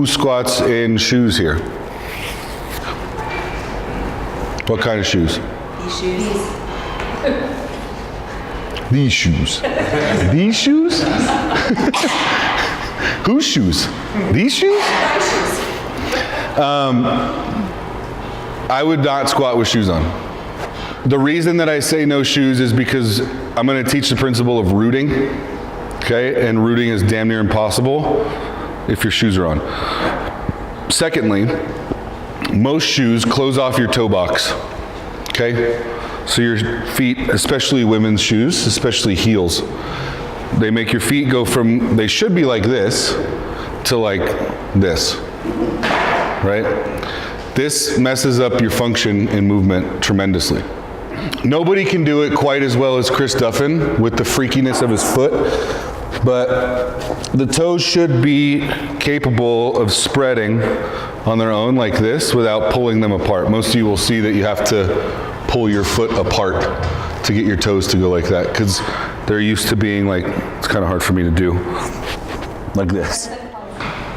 Who squats in shoes here? What kind of shoes? These shoes. These shoes? These shoes? Whose shoes? These shoes? I would not squat with shoes on. The reason that I say no shoes is because I'm going to teach the principle of rooting, okay? And rooting is damn near impossible if your shoes are on. Secondly, most shoes close off your toe box, okay? So your feet, especially women's shoes, especially heels, they make your feet go from, they should be like this, to like this, right? This messes up your function in movement tremendously. Nobody can do it quite as well as Chris Duffin with the freakiness of his foot, but the toes should be capable of spreading on their own like this without pulling them apart. Most of you will see that you have to pull your foot apart to get your toes to go like that, because they're used to being like, it's kind of hard for me to do, like this.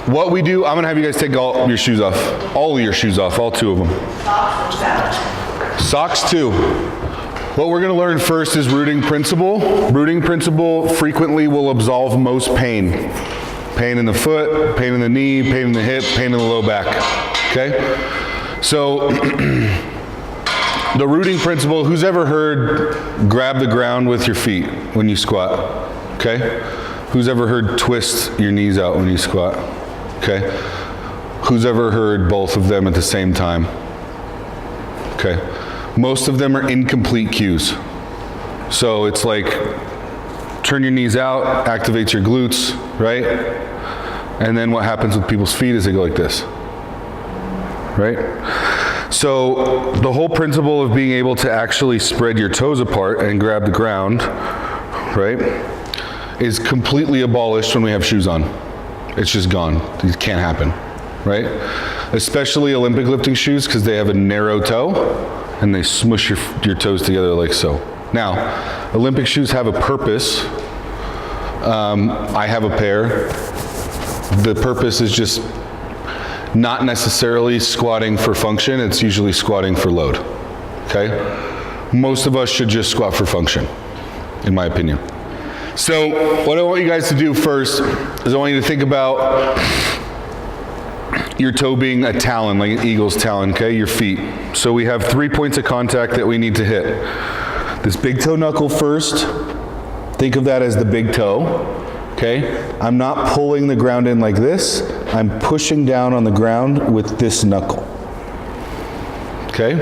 What we do, I'm gonna have you guys take all your shoes off. All of your shoes off, all two of them. Socks too. What we're gonna learn first is rooting principle. Rooting principle frequently will absolve most pain. Pain in the foot, pain in the knee, pain in the hip, pain in the low back, okay? So, the rooting principle, who's ever heard grab the ground with your feet when you squat, okay? Who's ever heard twist your knees out when you squat, okay? Who's ever heard both of them at the same time, okay? Most of them are incomplete cues. So it's like, turn your knees out, activates your glutes, right? And then what happens with people's feet is they go like this, right? So the whole principle of being able to actually spread your toes apart and grab the ground, right, is completely abolished when we have shoes on. It's just gone. It can't happen, right? Especially Olympic lifting shoes, because they have a narrow toe and they smush your toes together like so. Now, Olympic shoes have a purpose. I have a pair. The purpose is just not necessarily squatting for function, it's usually squatting for load, okay? Most of us should just squat for function, in my opinion. So what I want you guys to do first is I want you to think about your toe being a talon, like an eagle's talon, okay, your feet. So we have 3 points of contact that we need to hit. This big toe knuckle first, think of that as the big toe, okay? I'm not pulling the ground in like this, I'm pushing down on the ground with this knuckle, okay?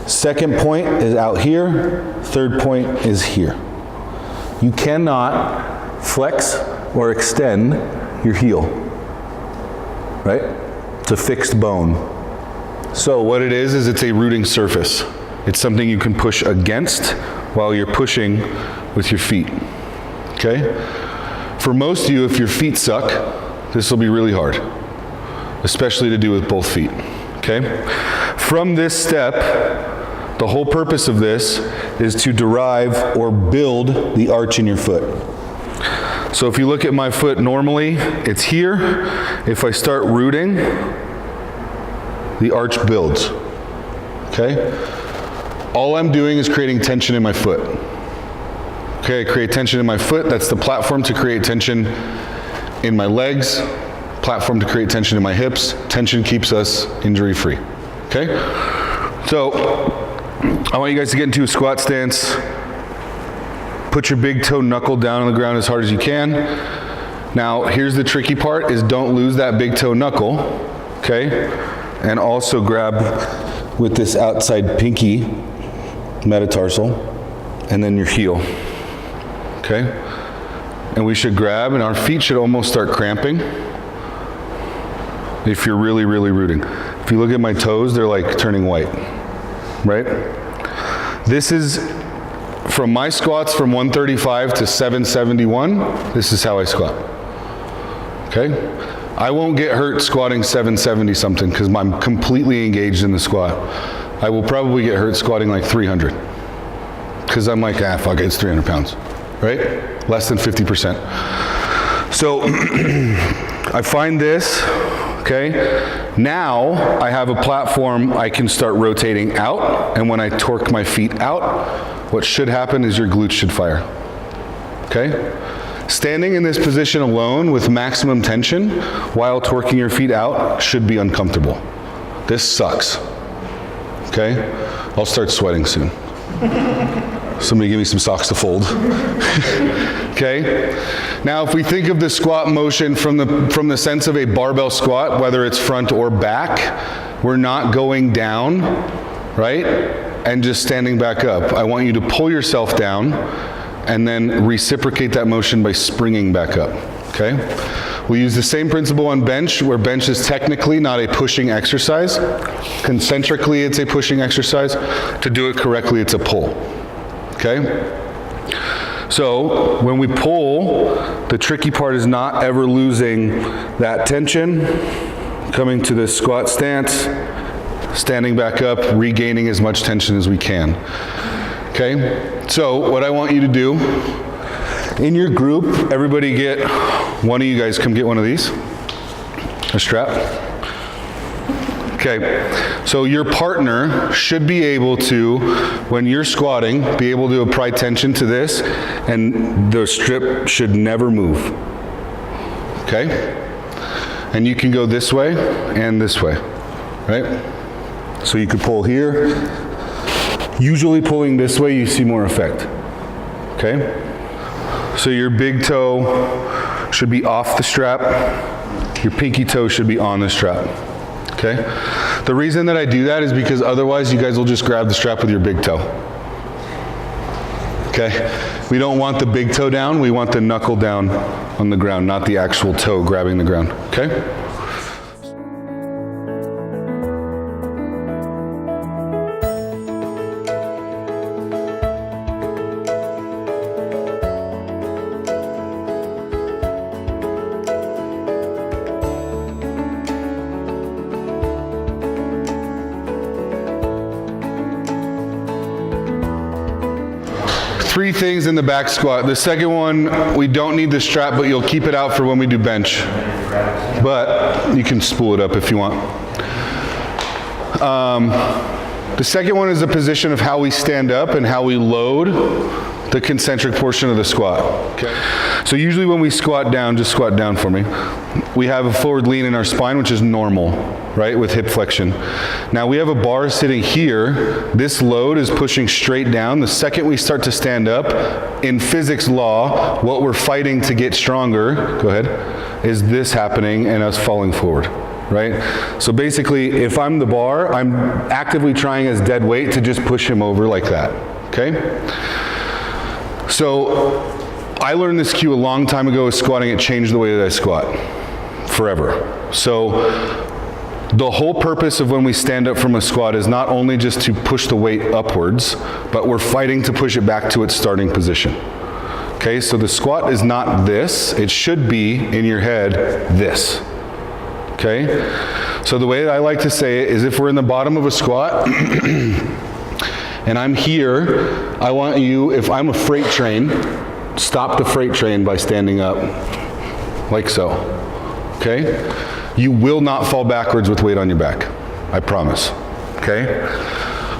Second point is out here, third point is here. You cannot flex or extend your heel, right? It's a fixed bone. So what it is it's a rooting surface. It's something you can push against while you're pushing with your feet, okay? For most of you, if your feet suck, this will be really hard, especially to do with both feet, okay? From this step, the whole purpose of this is to derive or build the arch in your foot. So if you look at my foot normally, it's here. If I start rooting, the arch builds, okay? All I'm doing is creating tension in my foot. Okay, I create tension in my foot. That's the platform to create tension in my legs, platform to create tension in my hips. Tension keeps us injury-free, okay? So, I want you guys to get into a squat stance. Put your big toe knuckle down on the ground as hard as you can. Now, here's the tricky part, is don't lose that big toe knuckle, okay? And also grab with this outside pinky, metatarsal, and then your heel, okay? And we should grab, and our feet should almost start cramping if you're really, really rooting. If you look at my toes, they're like turning white, right? This is, from my squats from 135 to 771, this is how I squat, okay? I won't get hurt squatting 770 something because I'm completely engaged in the squat. I will probably get hurt squatting like 300 because I'm like, fuck it, it's 300 pounds, right? Less than 50%. So I find this Okay? Now I have a platform I can start rotating out, and when I torque my feet out, what should happen is your glutes should fire. Okay? Standing in this position alone with maximum tension while torquing your feet out should be uncomfortable. This sucks. Okay? I'll start sweating soon. Somebody give me some socks to fold. Okay? Now if we think of the squat motion from the sense of a barbell squat, whether it's front or back, we're not going down, right? And just standing back up. I want you to pull yourself down and then reciprocate that motion by springing back up, okay? We use the same principle on bench, where bench is technically not a pushing exercise. Concentrically, it's a pushing exercise. To do it correctly, it's a pull, okay? So when we pull, the tricky part is not ever losing that tension, coming to this squat stance, standing back up, regaining as much tension as we can. Okay? So what I want you to do, in your group, everybody get, one of you guys come get one of these, a strap. Okay, so your partner should be able to, when you're squatting, be able to apply tension to this, and the strip should never move. Okay? And you can go this way and this way, right? So you could pull here. Usually pulling this way, you see more effect. Okay? So your big toe should be off the strap. Your pinky toe should be on the strap. Okay? The reason that I do that is because otherwise you guys will just grab the strap with your big toe. Okay? We don't want the big toe down, we want the knuckle down on the ground, not the actual toe grabbing the ground. Okay? Three things in the back squat. The second one, we don't need the strap, but you'll keep it out for when we do bench. But you can spool it up if you want. The second one is the position of how we stand up and how we load the concentric portion of the squat. Okay. So usually when we squat down, just squat down for me. We have a forward lean in our spine, which is normal, right, with hip flexion. Now we have a bar sitting here. This load is pushing straight down. The second we start to stand up, in physics law, what we're fighting to get stronger, go ahead, is this happening and us falling forward, right? So basically, if I'm the bar, I'm actively trying as dead weight to just push him over like that, okay? So I learned this cue a long time ago with squatting. It changed the way that I squat forever. So the whole purpose of when we stand up from a squat is not only just to push the weight upwards, but we're fighting to push it back to its starting position. Okay, so the squat is not this. It should be, in your head, this. Okay? So the way that I like to say it is, if we're in the bottom of a squat, and I'm here, I want you, if I'm a freight train, stop the freight train by standing up, like so. Okay? You will not fall backwards with weight on your back. I promise. Okay?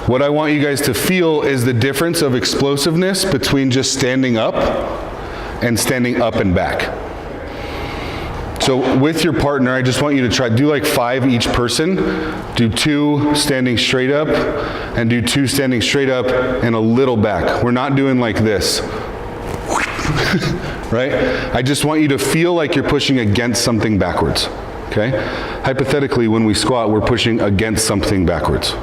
What I want you guys to feel is the difference of explosiveness between just standing up and standing up and back. So with your partner, I just want you to try, do like 5 each person. Do 2 standing straight up, and do 2 standing straight up and a little back. We're not doing like this. Right? I just want you to feel like you're pushing against something backwards. Okay? Hypothetically, when we squat, we're pushing against something backwards.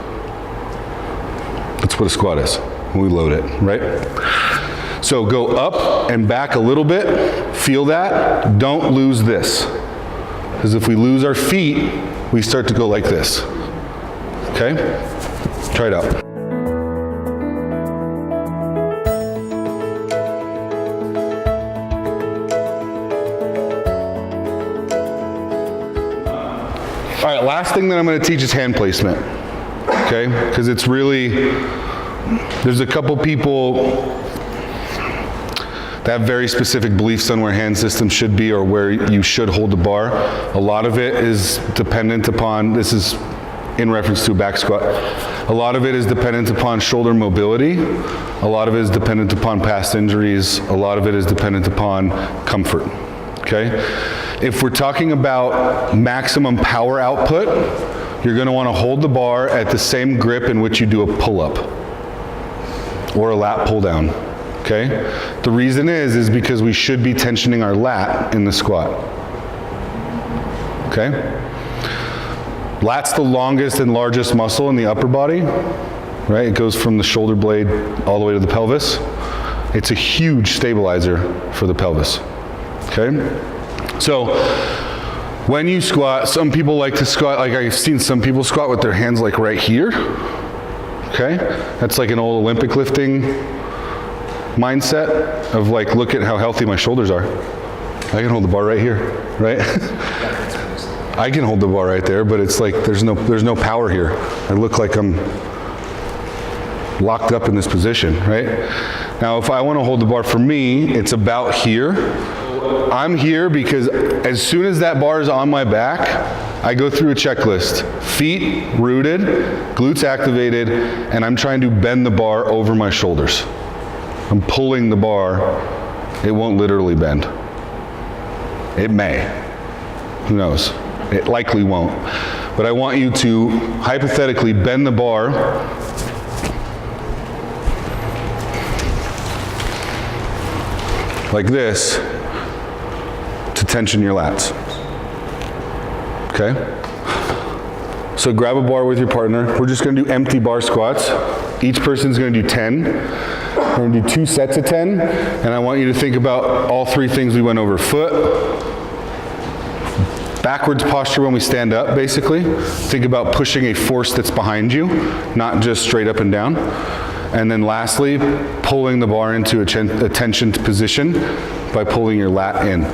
That's what a squat is, when we load it, right? So go up and back a little bit, feel that, don't lose this. Because if we lose our feet, we start to go like this. Okay? Try it out. All right, last thing that I'm going to teach is hand placement. Okay? Because it's really, there's a couple people They have very specific beliefs on where hand systems should be or where you should hold the bar. A lot of it is dependent upon, this is in reference to a back squat, a lot of it is dependent upon shoulder mobility. A lot of it is dependent upon past injuries. A lot of it is dependent upon comfort, okay? If we're talking about maximum power output, you're gonna wanna hold the bar at the same grip in which you do a pull-up or a lat pull-down, okay? The reason is because we should be tensioning our lat in the squat, okay? Lat's the longest and largest muscle in the upper body, right? It goes from the shoulder blade all the way to the pelvis. It's a huge stabilizer for the pelvis, okay? So when you squat, some people like to squat, like I've seen some people squat with their hands like right here, okay? That's like an old Olympic lifting mindset of like, look at how healthy my shoulders are. I can hold the bar right here, right? I can hold the bar right there, but it's like there's no power here. I look like I'm locked up in this position, right? Now, if I want to hold the bar for me, it's about here. I'm here because as soon as that bar is on my back, I go through a checklist. Feet rooted, glutes activated, and I'm trying to bend the bar over my shoulders. I'm pulling the bar. It won't literally bend. It may. Who knows? It likely won't. But I want you to hypothetically bend the bar like this to tension your lats. Okay? So grab a bar with your partner. We're just gonna do empty bar squats. Each person's gonna do 10. We're gonna do 2 sets of 10. And I want you to think about all 3 things we went over. Foot, backwards posture when we stand up, basically. Think about pushing a force that's behind you, not just straight up and down. And then lastly, pulling the bar into a tensioned position by pulling your lat in.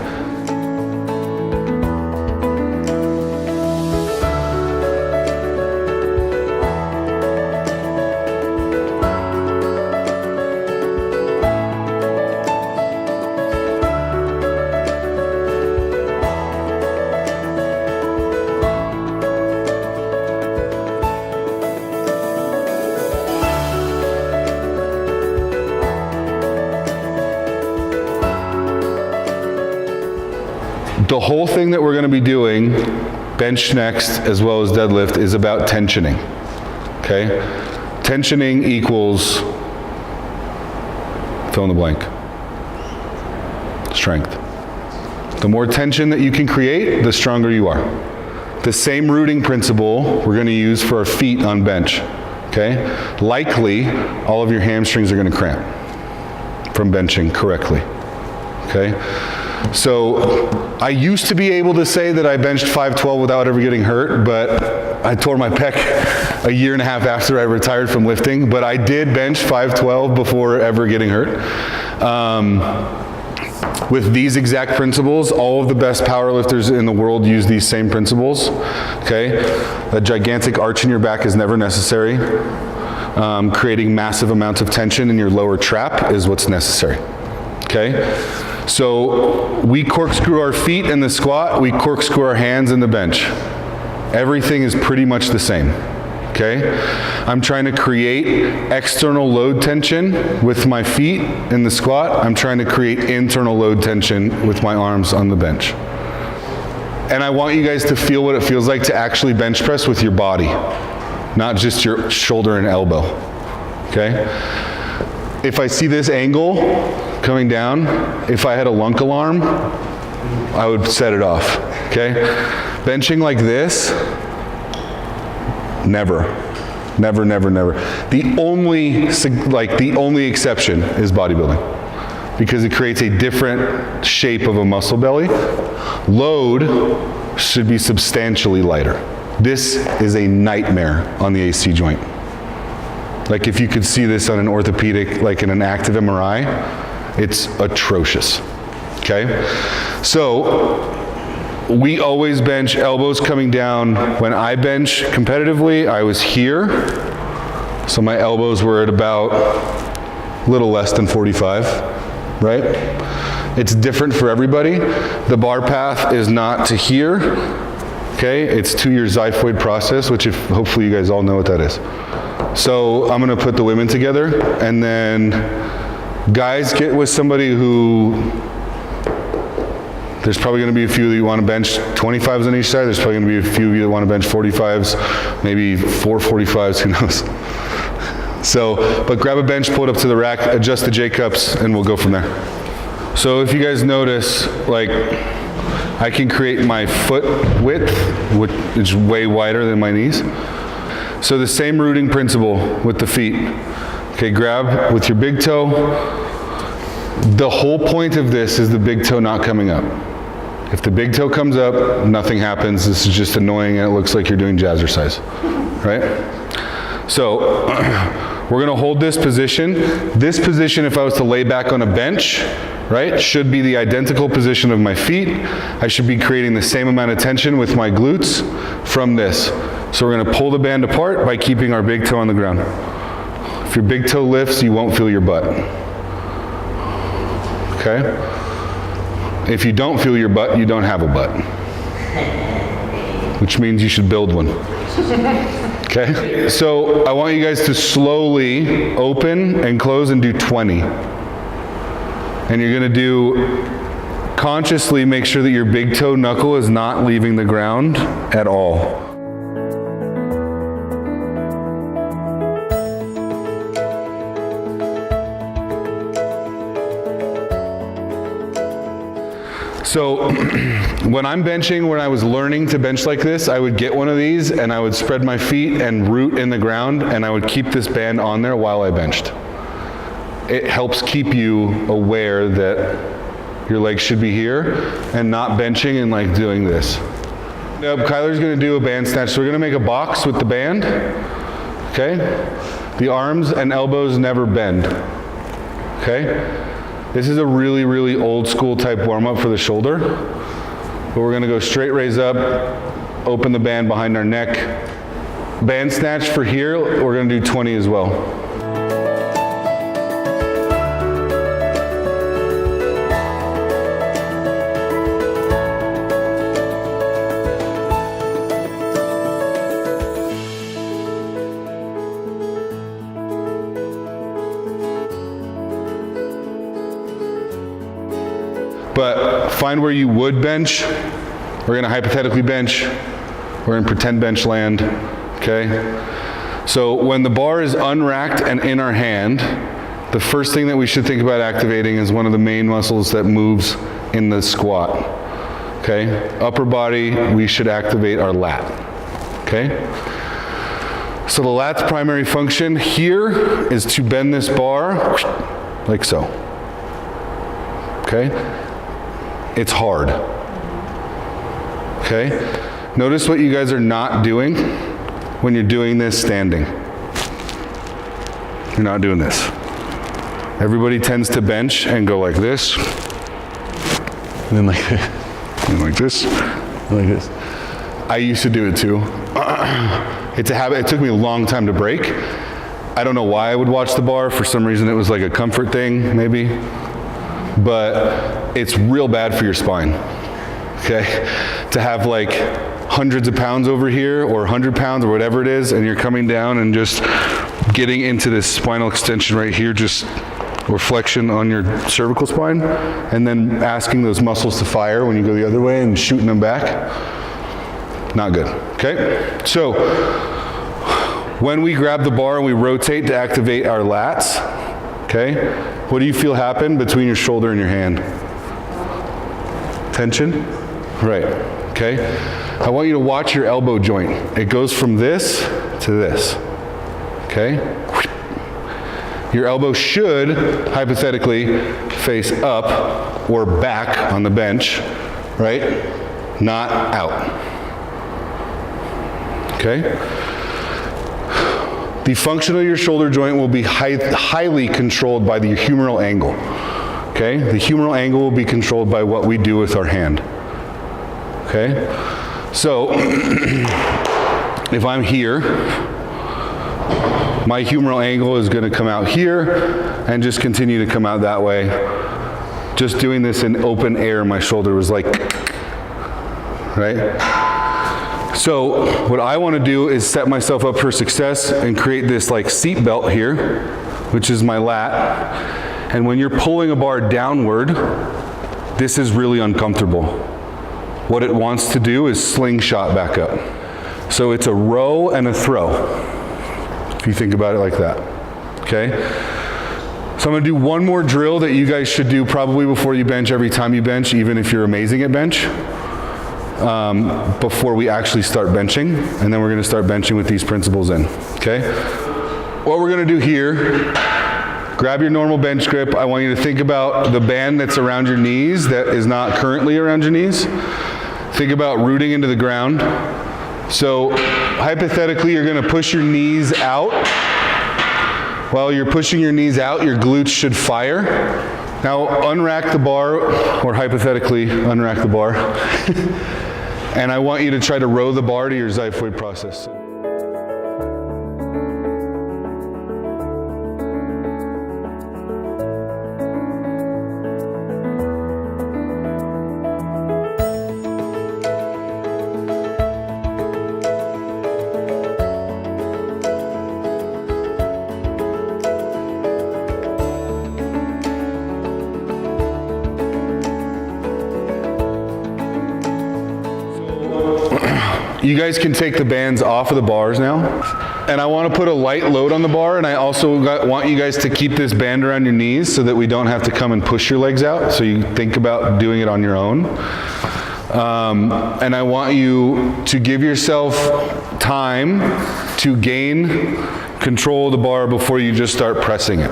The whole thing that we're going to be doing, bench next as well as deadlift, is about tensioning, okay? Tensioning equals, fill in the blank, strength. The more tension that you can create, the stronger you are. The same rooting principle we're going to use for our feet on bench, okay? Likely, all of your hamstrings are going to cramp from benching correctly, okay? So I used to be able to say that I benched 512 without ever getting hurt, but I tore my pec a year and a half after I retired from lifting, but I did bench 512 before ever getting hurt. With these exact principles, all of the best powerlifters in the world use these same principles, okay? A gigantic arch in your back is never necessary. Creating massive amounts of tension in your lower trap is what's necessary, okay? So we corkscrew our feet in the squat, we corkscrew our hands in the bench. Everything is pretty much the same, okay? I'm trying to create external load tension with my feet in the squat. I'm trying to create internal load tension with my arms on the bench. And I want you guys to feel what it feels like to actually bench press with your body, not just your shoulder and elbow, okay? If I see this angle coming down, if I had a lunk alarm, I would set it off, okay? Benching like this, never. Never, never, never. The only exception is bodybuilding, because it creates a different shape of a muscle belly. Load should be substantially lighter. This is a nightmare on the AC joint. Like if you could see this on an orthopedic, like in an active MRI, it's atrocious, okay? So we always bench elbows coming down. When I bench competitively, I was here. So my elbows were at about a little less than 45. right? It's different for everybody. The bar path is not to here, okay? It's to your xiphoid process, which hopefully you guys all know what that is. So I'm gonna put the women together, and then guys, get with somebody who, there's probably gonna be a few that you wanna bench 25s on each side. There's probably gonna be a few of you that wanna bench 45s, maybe 4 45s, who knows? So, but grab a bench, pull it up to the rack, adjust the J-cups, and we'll go from there. So if you guys notice, like, I can create my foot width, which is way wider than my knees. So the same rooting principle with the feet. Okay, grab with your big toe. The whole point of this is the big toe not coming up. If the big toe comes up, nothing happens. This is just annoying and it looks like you're doing jazzercise, right? So we're gonna hold this position. This position, if I was to lay back on a bench, right, should be the identical position of my feet. I should be creating the same amount of tension with my glutes from this. So we're gonna pull the band apart by keeping our big toe on the ground. If your big toe lifts, you won't feel your butt. Okay? If you don't feel your butt, you don't have a butt. Which means you should build one. Okay? So I want you guys to slowly open and close and do 20. And you're gonna do, consciously make sure that your big toe knuckle is not leaving the ground at all. So when I'm benching, when I was learning to bench like this, I would get one of these and I would spread my feet and root in the ground, and I would keep this band on there while I benched. It helps keep you aware that your legs should be here and not benching and like doing this. Kyler's gonna do a band snatch. So we're gonna make a box with the band, okay? The arms and elbows never bend, okay? This is a really, really old school type warm up for the shoulder. But we're gonna go straight raise up, open the band behind our neck. Band snatch for here, we're gonna do 20 as well. But find where you would bench. We're gonna hypothetically bench. We're in pretend bench land, okay? So when the bar is unracked and in our hand, the first thing that we should think about activating is one of the main muscles that moves in the squat, okay? Upper body, we should activate our lat, okay? So the lat's primary function here is to bend this bar like so, okay? It's hard, okay? Notice what you guys are not doing when you're doing this standing. You're not doing this. Everybody tends to bench and go like this, and then like, and like this, and like this. I used to do it too. It's a habit. It took me a long time to break. I don't know why I would watch the bar. For some reason it was like a comfort thing, maybe. But it's real bad for your spine, okay? To have like hundreds of pounds over here or 100 pounds or whatever it is, and you're coming down and just getting into this spinal extension right here, just reflection on your cervical spine, and then asking those muscles to fire when you go the other way and shooting them back. Not good, okay? So when we grab the bar and we rotate to activate our lats, okay? What do you feel happen between your shoulder and your hand? Tension? Right, okay? I want you to watch your elbow joint. It goes from this to this, okay? Your elbow should, hypothetically, face up or back on the bench, right? Not out, okay? The function of your shoulder joint will be highly controlled by the humeral angle, okay? The humeral angle will be controlled by what we do with our hand, okay? So, if I'm here, my humeral angle is gonna come out here and just continue to come out that way just doing this in open air, my shoulder was like, right? So what I want to do is set myself up for success and create this like seat belt here, which is my lat. And when you're pulling a bar downward, this is really uncomfortable. What it wants to do is slingshot back up. So it's a row and a throw, if you think about it like that, okay? So I'm gonna do one more drill that you guys should do probably before you bench, every time you bench, even if you're amazing at bench, before we actually start benching, and then we're gonna start benching with these principles in, okay? What we're gonna do here, grab your normal bench grip. I want you to think about the band that's around your knees that is not currently around your knees. Think about rooting into the ground. So hypothetically, you're gonna push your knees out. While you're pushing your knees out, your glutes should fire. Now unrack the bar, or hypothetically unrack the bar. And I want you to try to row the bar to your xiphoid process. You guys can take the bands off of the bars now. And I want to put a light load on the bar, and I also want you guys to keep this band around your knees so that we don't have to come and push your legs out. So you think about doing it on your own. And I want you to give yourself time to gain control of the bar before you just start pressing it.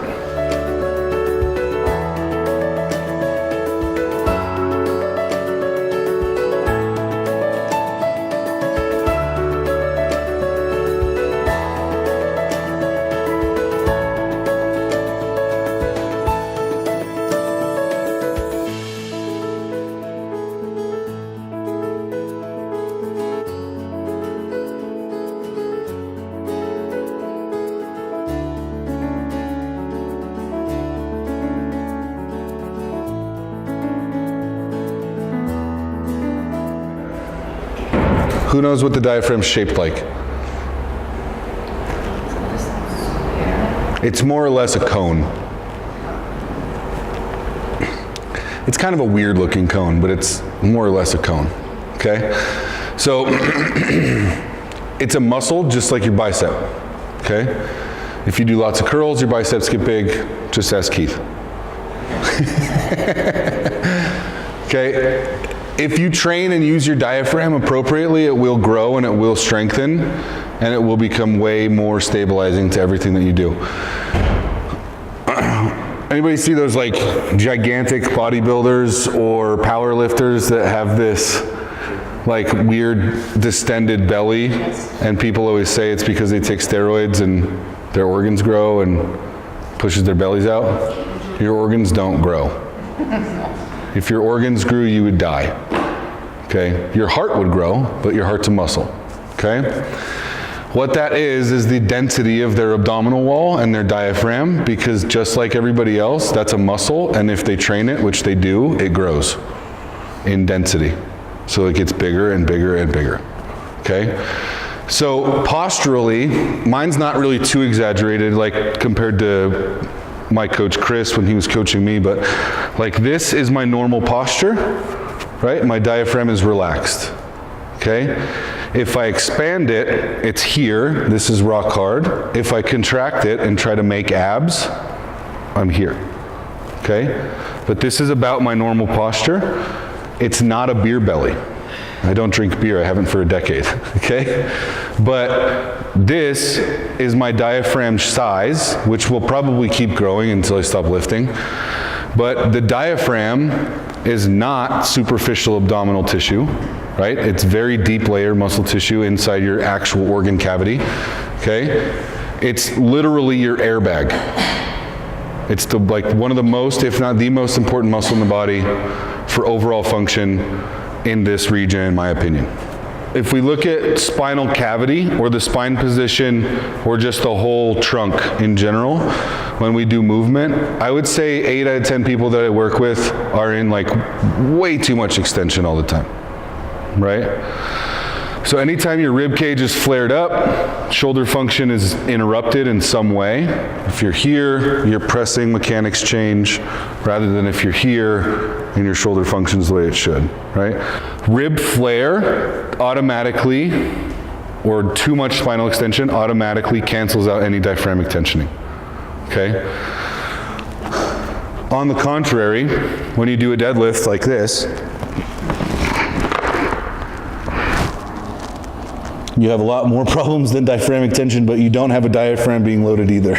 Who knows what the diaphragm's shaped like? It's more or less a cone. It's kind of a weird looking cone, but it's more or less a cone, okay? So it's a muscle just like your bicep, okay? If you do lots of curls, your biceps get big, just ask Keith. Okay? If you train and use your diaphragm appropriately, it will grow and it will strengthen and it will become way more stabilizing to everything that you do. Anybody see those like gigantic bodybuilders or power lifters that have this like weird distended belly, and people always say it's because they take steroids and their organs grow and pushes their bellies out? Your organs don't grow. If your organs grew, you would die, okay? Your heart would grow, but your heart's a muscle, okay? What that is the density of their abdominal wall and their diaphragm, because just like everybody else, that's a muscle, and if they train it, which they do, it grows in density. So it gets bigger and bigger and bigger, okay? So posturally, mine's not really too exaggerated, like compared to my coach Chris when he was coaching me, but like this is my normal posture, right? My diaphragm is relaxed, okay? If I expand it, it's here. This is rock hard. If I contract it and try to make abs, I'm here, okay? But this is about my normal posture. It's not a beer belly. I don't drink beer, I haven't for a decade, okay? But this is my diaphragm size, which will probably keep growing until I stop lifting. But the diaphragm is not superficial abdominal tissue, right? It's very deep layer muscle tissue inside your actual organ cavity, okay? It's literally your airbag. It's the, like one of the most, if not the most important muscle in the body for overall function in this region, in my opinion. if we look at spinal cavity or the spine position or just the whole trunk in general, when we do movement, I would say 8 out of 10 people that I work with are in like way too much extension all the time, right? So anytime your rib cage is flared up, shoulder function is interrupted in some way. If you're here, your pressing mechanics change, rather than if you're here and your shoulder functions the way it should, right? Rib flare automatically, or too much spinal extension automatically cancels out any diaphragmatic tensioning, okay? On the contrary, when you do a deadlift like this, you have a lot more problems than diaphragmatic tension, but you don't have a diaphragm being loaded either,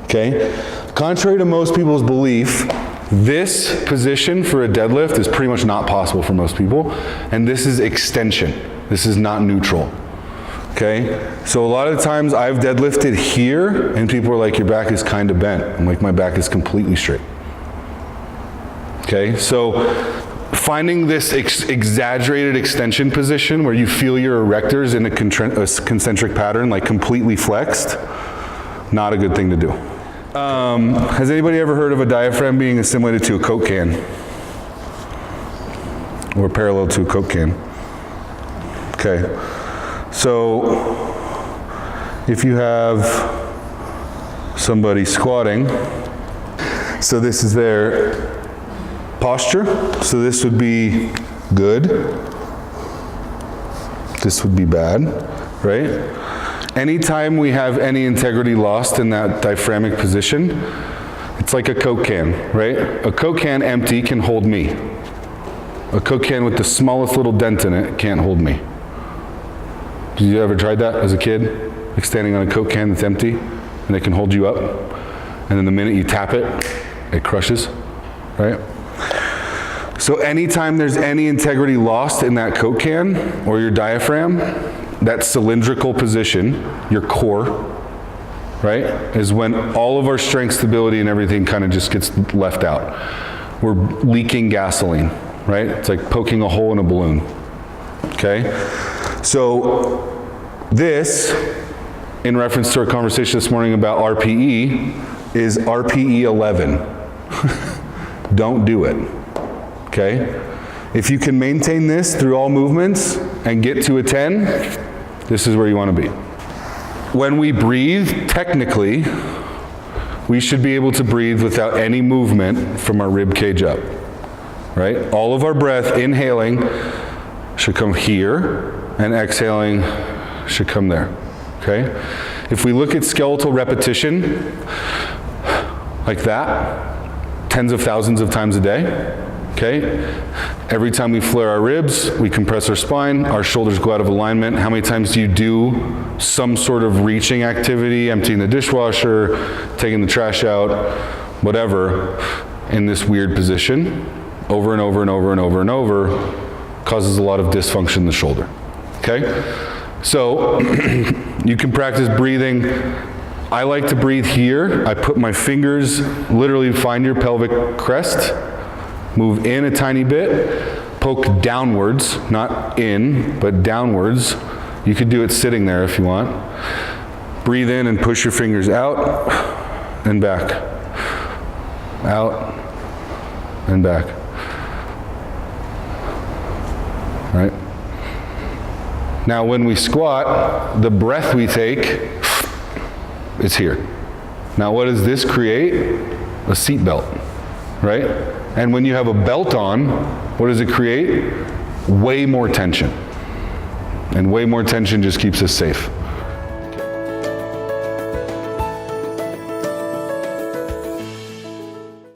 okay? Contrary to most people's belief, this position for a deadlift is pretty much not possible for most people, and this is extension. This is not neutral, okay? So a lot of times I've deadlifted here, and people are like, your back is kind of bent. I'm like, my back is completely straight, okay? So finding this exaggerated extension position where you feel your erectors in a concentric pattern, like completely flexed, not a good thing to do. Has anybody ever heard of a diaphragm being assimilated to a Coke can? Or parallel to a Coke can? Okay. So if you have somebody squatting, so this is their posture, so this would be good, this would be bad, right? Anytime we have any integrity lost in that diaphragmatic position, it's like a Coke can, right? A Coke can empty can hold me. A Coke can with the smallest little dent in it can't hold me. Did you ever tried that as a kid? Like standing on a Coke can that's empty and it can hold you up, and then the minute you tap it, it crushes, right? So anytime there's any integrity lost in that Coke can or your diaphragm, that cylindrical position, your core, right, is when all of our strength, stability, and everything kind of just gets left out. We're leaking gasoline, right? It's like poking a hole in a balloon, okay? So this, in reference to our conversation this morning about RPE, is RPE 11. Don't do it, okay? If you can maintain this through all movements and get to a 10, this is where you want to be. When we breathe, technically, we should be able to breathe without any movement from our rib cage up, right? All of our breath, inhaling, should come here, and exhaling should come there, okay? If we look at skeletal repetition, like that, tens of thousands of times a day, okay? Every time we flare our ribs, we compress our spine, our shoulders go out of alignment. How many times do you do some sort of reaching activity, emptying the dishwasher, taking the trash out, whatever, in this weird position, over and over and over and over and over, causes a lot of dysfunction in the shoulder, okay? So you can practice breathing. I like to breathe here. I put my fingers, literally find your pelvic crest, move in a tiny bit, poke downwards, not in, but downwards. You could do it sitting there if you want. Breathe in and push your fingers out and back. Out and back. Right? Now when we squat, the breath we take is here. Now what does this create? A seat belt, right? And when you have a belt on, what does it create? Way more tension. And way more tension just keeps us safe.